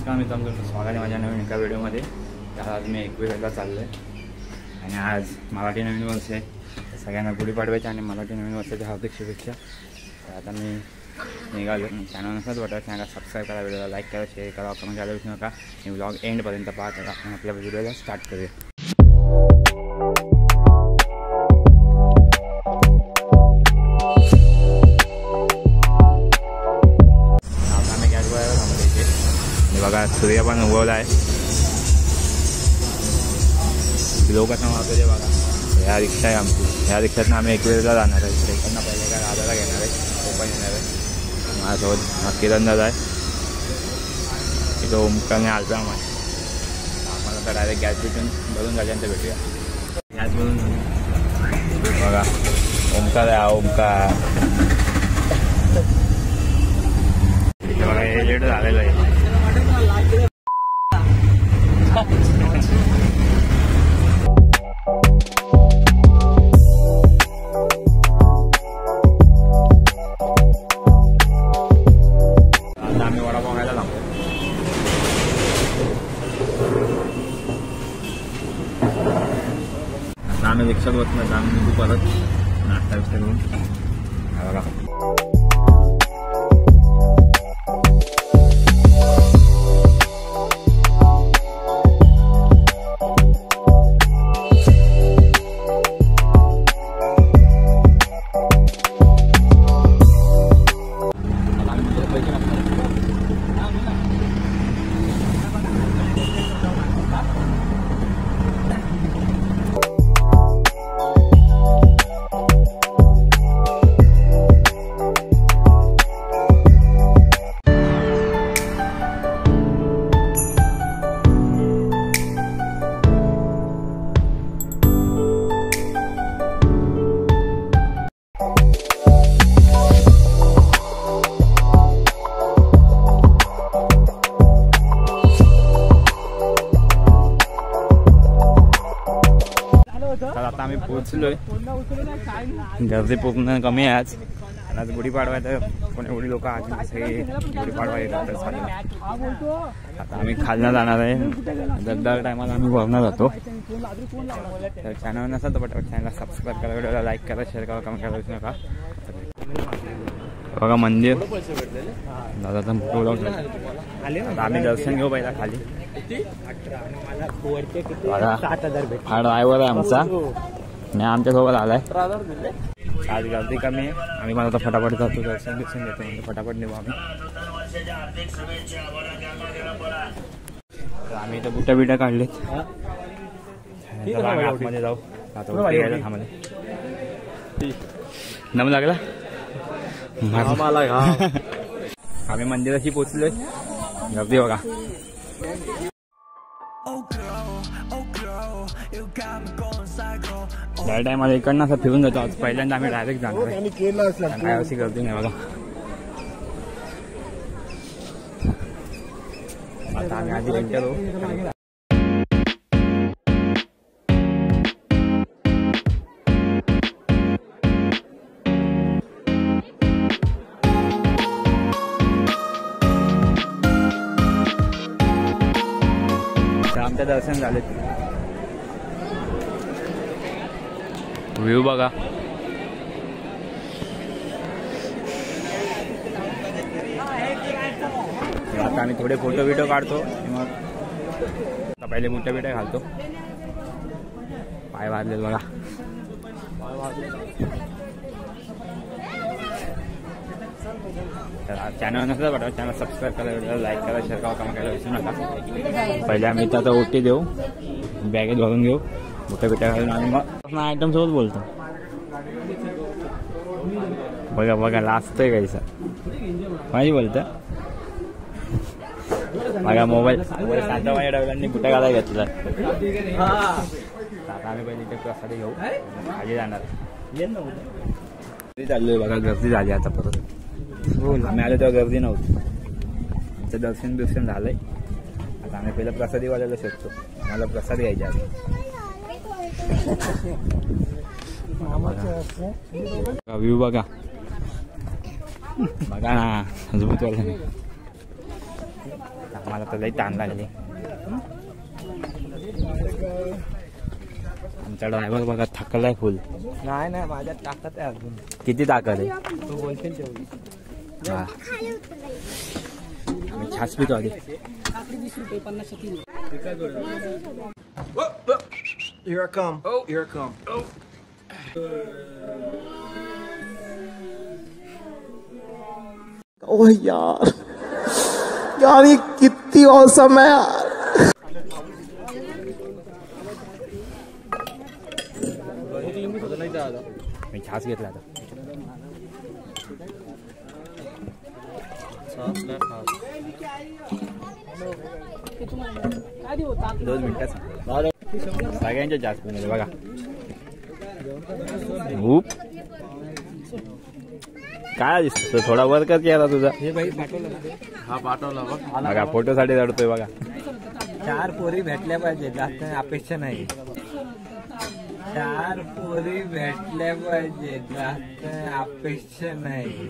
नमस्कार मित्रांनो, तुमचं स्वागत आहे माझ्या नवीन एका व्हिडिओमध्ये. तर आज मी 21ला चाललो आहे आणि आज मराठी नवीन वर्ष आहे. सगळ्यांना गुढीपाडव्याच्या आणि मराठी नवीन वर्षाच्या हार्दिक शुभेच्छा. तर आता मी निघालो. चॅनल नसत वाटत चॅनलला सबस्क्राईब करा, व्हिडिओला लाईक करा, शेअर करा, कमेंट करायला विसरू नका. मी व्लॉग एंडपर्यंत पाहता. आपण आपल्या व्हिडिओला स्टार्ट करूया. बघा सूर्य पण उगवला आहे. लोक कसं वागते बघा. ह्या रिक्षा आहे आमची. ह्या रिक्षातनं आम्ही 21ला जाणार आहे. इकडनं पहिले काय राजाला घेणार आहे, तो पण येणार आहे. माझ्यासोबत हा किरणदादा आहे. इथं ओमकारने आलता आम्हाला तर डायरेक्ट गॅस भेटून भरून झाल्यानंतर भेटूया. गॅस भरून बघा ओमकार आहे. हा ओमकार बघा हे लेट झालेलं आहे. आम्ही वडापाव खायला लागतो. आता आम्ही रिक्षात बसलो. आम्ही निघू परत नाश्ता विष्टा करून. बघा तर आता आम्ही पोहोचलोय. गर्दी पूर्ण कमी आहे आज. आणि आज गुढीपाडवा तर कोणी एवढी लोक आज सगळे गुढीपाडवा येतात. तर आता आम्ही खालनं जाणार आहे. दर टायमाला आम्ही वरनं जातो. तर चॅनल नसेल तर पटापट चॅनलला सबस्क्राईब करा, व्हिडिओला लाईक करा, शेअर करा, कमेंट करायला विसरू नका. बघा मंदिर दादा आता आम्ही दर्शन घेऊ पहिला खाली. हा ड्रायव्हर आहे आमचा आणि आमच्यासोबत आलाय. आज गर्दी कमी आहे. आम्ही मला तर फटाफट जातो, दर्शन घेतो म्हणजे फटाफट निघू आम्ही. आम्ही इथं बुट्या बिट्या काढलेत. आतमध्ये जाऊ. आता थांबले. दम लागला. आम्ही मंदिराशी पोचलोय. गर्दी बघा. त्या टायमाला इकडनं असं फिरून जातो. आज पहिल्यांदा आम्ही डायरेक्ट जाणार. काय अशी गर्दी नाही बघा. आता आम्ही आधी एंटर होऊ. आमचं दर्शन झाले. व्ह्यू बघा. आता आम्ही थोडे फोटो बिटो काढतो. मग पहिले मोठ्या बिट्या घालतो. पाय वाजले बघा. चॅनल नसलं बघा. चॅनल सबस्क्राईब करा, व्हिडिओला लाईक करा, शेअर करा, कमेंट करायला विसरू नका. पहिले आम्ही इथं आता ओटी देऊ, बॅगेत भरून घेऊ, मोठ्या बिट्या घालून आणि मग आयटम सोबत बोलतो. बघा बघा लाजतोय काहीसा. माहिती बोलतं बघा. मोबाईल शांत माझ्या डबल्यांनी बुट्या घालायला घेतला. आता आम्ही पहिले इथे प्रसाद घेऊ, खाली जाणार. चाललोय बघा. गर्दी झाली आता परत. आम्ही आलो तेव्हा गर्दी नव्हती. आमचं दर्शन बिर्शन झालंय. आता आम्ही पहिला प्रसादी वाजायला शकतो. मला प्रसाद घ्यायचा आहे. व्ह्यू बघा. बघा ना, अजून मला तर लई ताण लागली. आमचा ड्रायव्हर बघा थकलाय फुल. नाही नाही माझ्यात ताकद आहे अजून. किती ताकद आहे? तू बोलशील तेवढी. हा आम्ही छास पितो आधी. Here I come. Oh, here I come. Oh. ओह यार यार ये कितनी औसम है यार. मी छास घेतला आता. 2 मिनिटात सगळ्यांच्या जास्त पिणे बघा. खूप काय दिसतो थोडा वर कर की आता तुझा. हा पाठवला बघ. बघा फोटोसाठी रडतोय बघा. 4 पोरी भेटल्या पाहिजे, जास्त अपेक्षा नाही. 4 पोरी भेटल्या पाहिजे, जास्त अपेक्षा नाही.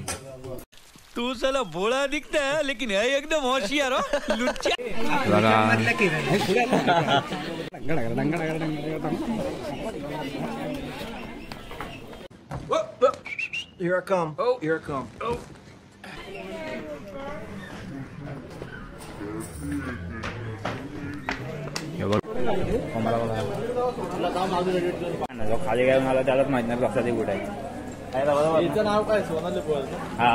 तू साला भोळा दिखता है लेकिन है एकदम होशियार हो लुच्चा. Here I come. Oh, here I come. Oh. खाली काय मला त्यालाच माहित नाही लक्षात कुठे आहे. नाव काय? सोनाली बोल. हा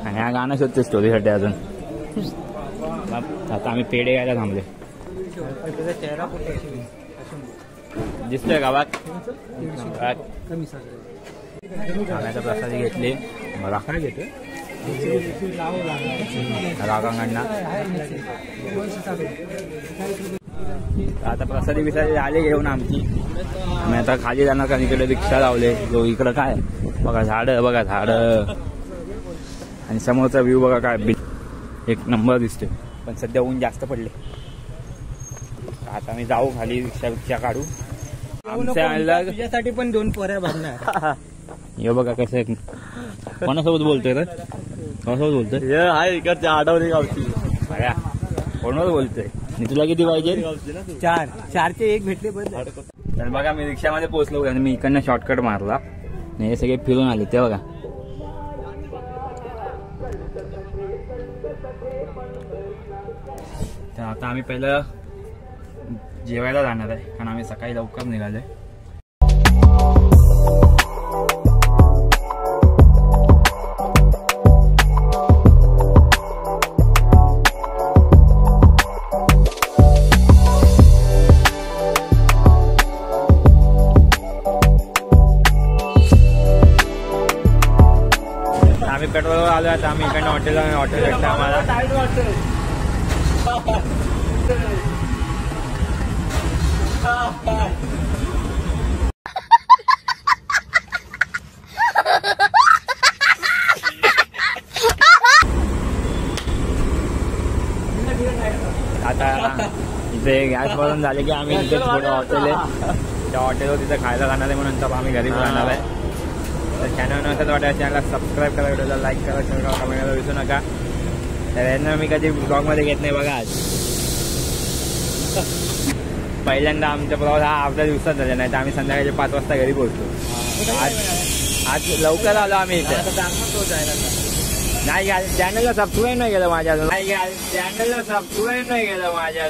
आणि हा गाणं शोधते स्टोरीसाठी अजून. आता आम्ही पेढे घ्यायला थांबले. तुझा चेहरा कुठे दिसतोय गावात. खाण्याचा प्रसाद घेतले. मला काय घेतोय रागांना. आता प्रसादी बिसादी आले घेऊन आमची. आम्ही आता खाली जाणार कारण इकडे रिक्षा लावले. जो इकडं काय बघा झाडं बघा झाडं आणि समोरचा व्ह्यू बघा काय एक नंबर दिसतोय. पण सध्या ऊन जास्त पडले. आता आम्ही जाऊ खाली रिक्षा काढू. तुझ्यासाठी पण 2 पोऱ्या भरणार. हे बघा कसं आहे. कोणासोबत बोलतोय रे? कोणासोबत बोलतोय? हाय इकडच्या आठवणी गावची. अरे कोणावर बोलतोय? मी तुला किती पाहिजे? 4. 4चे 1 भेटले बस. तर बघा मी रिक्षामध्ये पोहोचलो आणि मी इकडनं शॉर्टकट मारला. हे सगळे फिरून आले ते बघा. तर आता आम्ही पहिलं जेवायला जाणार आहे कारण आम्ही सकाळी लवकर निघालोय. आम्ही पेट्रोल आलो. आता आम्ही इकडनं हॉटेल भेटलं आम्हाला. आता इथे गॅस भरून झाले की आम्ही इथे थोडं हॉटेल आहे त्या हॉटेलवर तिथे खायला जाणार आहे. म्हणून तर आम्ही घरी जाणार आहे. तर चॅनल नसेल वाटतं चॅनलला सबस्क्राईब करा, व्हिडिओला लाईक करा, शेअर करा, कमेंट करायला विसरू नका. तर यांना मी कधी ब्लॉगमध्ये घेत नाही बघा. आज पहिल्यांदा आमचा प्रवास हा अर्ध्या दिवसात झाला. नाही तर आम्ही संध्याकाळी 5 वाजता घरी पोहोचतो. आज लवकर आलो आम्ही इथे. नाही चॅनलला सबस्क्राईब नाही केलं माझ्या. नाही चॅनलला सबस्क्राईब नाही केलं माझ्या.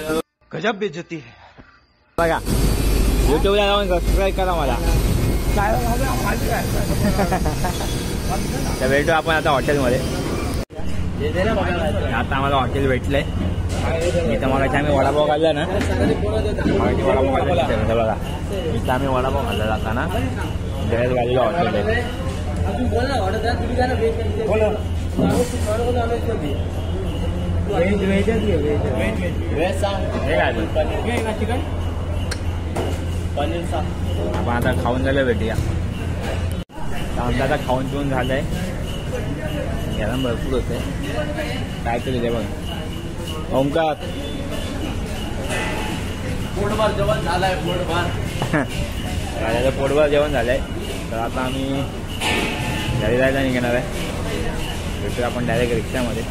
गजब बेइज्जती है. बघा युट्यूबला जाऊन सबस्क्राईब करा मला. तर भेटू आपण आता हॉटेलमध्ये. आता आम्हाला हॉटेल भेटलंय. इथं मग आम्ही वडापाव खाल्ला ना. वडापाव खाल्ला बघा. इथं आम्ही वडापाव खाल्ला जाताना. जयच बाजूला हॉटेल आहे. आपण आता खाऊन झालं भेटूया. आमचं आता खाऊन पिऊन झालंय. गरम भरपूर होते. काय केलं ते बघ ओमकार. पोटभर जेवण झालंय. पोटभर जेवण झालंय. तर आता आम्ही घरी जायला निघणार आहे. भेटूया आपण डायरेक्ट रिक्षामध्ये.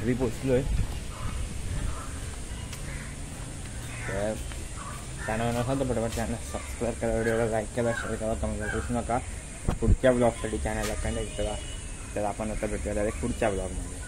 घरी पोचलोय. तर चॅनल नसाल तर पटापट चॅनल सबस्क्राईब करा, व्हिडिओला लाईक करा, शेअर करा, कमेंट करा, विसरू नका. पुढच्या ब्लॉगसाठी चॅनलला कनेक्ट करा. तर आपण आता भेटूया डायरेक्ट पुढच्या ब्लॉगमध्ये.